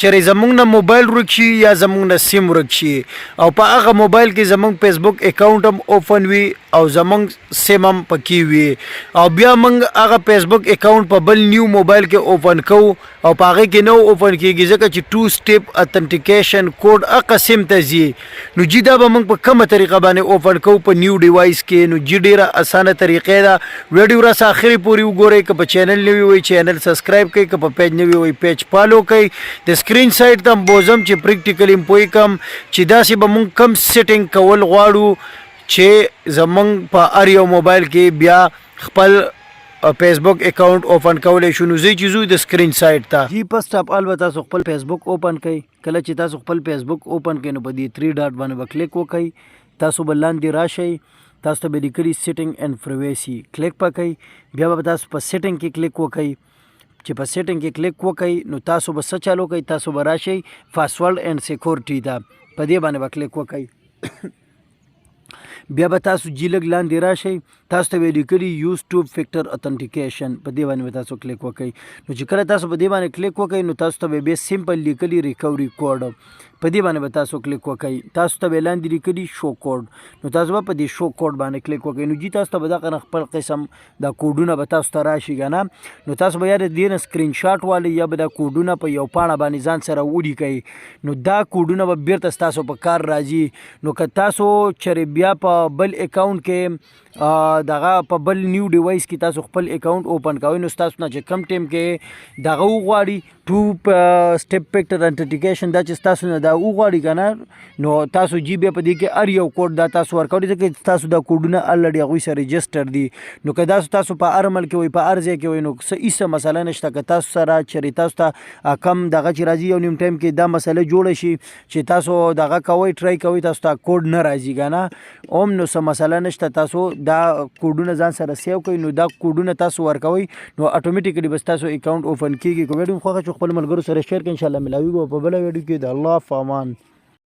چېرې زمونږ نه موبایل ورک شي یا زمونږ نه سیم ورک شي او په هغه موبایل کې زمونږ فیسبوک اکاونټ هم اوپن وي او زمونږ سیم هم پکې وي او بیا موږ هغه فیسبوک اکاونټ په بل نیو موبایل کې اوپن کوو او په هغې کې نو اوپن کېږي ځکه چې 2 سټیپ authentication کوډ هغه سیم ته ځي نو جي دا به موږ په کومه طریقه باندې اوپن کوو په نیو ډیوایس کې نو جي ډېره اسانه طریقې ده ویډیو راسه آخري پورې وګورئ که په چینل نوي وي چینل سبسکرایب کړئ که په پیج نوي وي پیج فالو کړئ د سکرین سایډ ته بوزم چې پریکټیکلی پوه کم چې داسې به مونږ کم سیټینګ کول غواړو چې زمونږ په هر یو موبایل کې بیا خپل فیسبوک اکاونټ اوپن کولی شو نو زه چې ځو د سکرین سایډ ته جی فسټ اف آل به تاسو خپل فیسبوک اوپن کړئ کله چې تاسو خپل فیسبوک اوپن کړئ نو په دې 3 ډاټ باندې به کلیک وکړئ تاسو به لاندې راشئ تاسو ته به لیکلي سیټینګ اینډ پرایویسي کلیک پکړئ بیا به تاسو په سیټینګ کې کلیک وکړئ چې په سیټینګ کې کلیک وکړئ نو تاسو به څه چالو کوئ تاسو به راشئ پاسورډ اینډ سیکورټي ته په دې باندې به کلیک وکړئ بیا به تاسو جی لږ لاندې راشئ تاسو ته به لیکلي یوز ټو فیکټر اتنټیکیشن په دې باندې به تاسو کلیک وکړئ نو چې کله تاسو په دې باندې کلیک وکړئ نو تاسو ته به بیا سمپل لیکلي ریکوري کوډ په دې باندې به تاسو کلیک وکړئ تاسو ته به لاندې لیکلي شو کوډ نو تاسو به په دې شو کوډ باندې کلیک وکړئ نو جی تاسو ته به دغه خپل قسم دا کوډونه به تاسو ته راشي که نه نو تاسو به یا د دې نه سکرین شاټ والی یا به دا کوډونه په یو پاڼه باندې ځان سره ولیکئ نو دا کوډونه به بیرته ستاسو په کار راځي نو که تاسو چېرې بیا په بل اکاونټ کې دغه په بل نیو ډیوایس کې تاسو خپل اکاونټ اوپن کوئ نو ستاسو نه چې کم ټایم کې دغه وغواړي 2 سټیپ فیکټر اتنټیکیشن دا چې ستاسو نه دا وغواړي که نه نو تاسو جی بیا په دې کې هر یو کوډ دا تاسو ورکولی ځکه تاسو دا کوډونه الریډي هغوی سره رجسټر دي نو که دا تاسو په هر عمل کې وي په هر ځای کې وي نو څه هېڅ مسله نشته که تاسو سره چېرې تاسو ته کم دغه چې راځي یو نیم ټایم کې دا مسله جوړه شي چې تاسو دغه کوئ ټرای کوئ تاسو ته کوډ نه راځي که نه اوم نو څه مسله نشته تاسو دا کوډونه ځان سره سیو کوئ نو دا کوډونه تاسو ورکوئ نو اټومیټیکلی بس تاسو اکاونټ اوپن کېږي که ویډیو مو خوښه شو خپل ملګرو سره شیر کړئ انشاءالله ملاویږو په بله ویډیو کې د الله په امان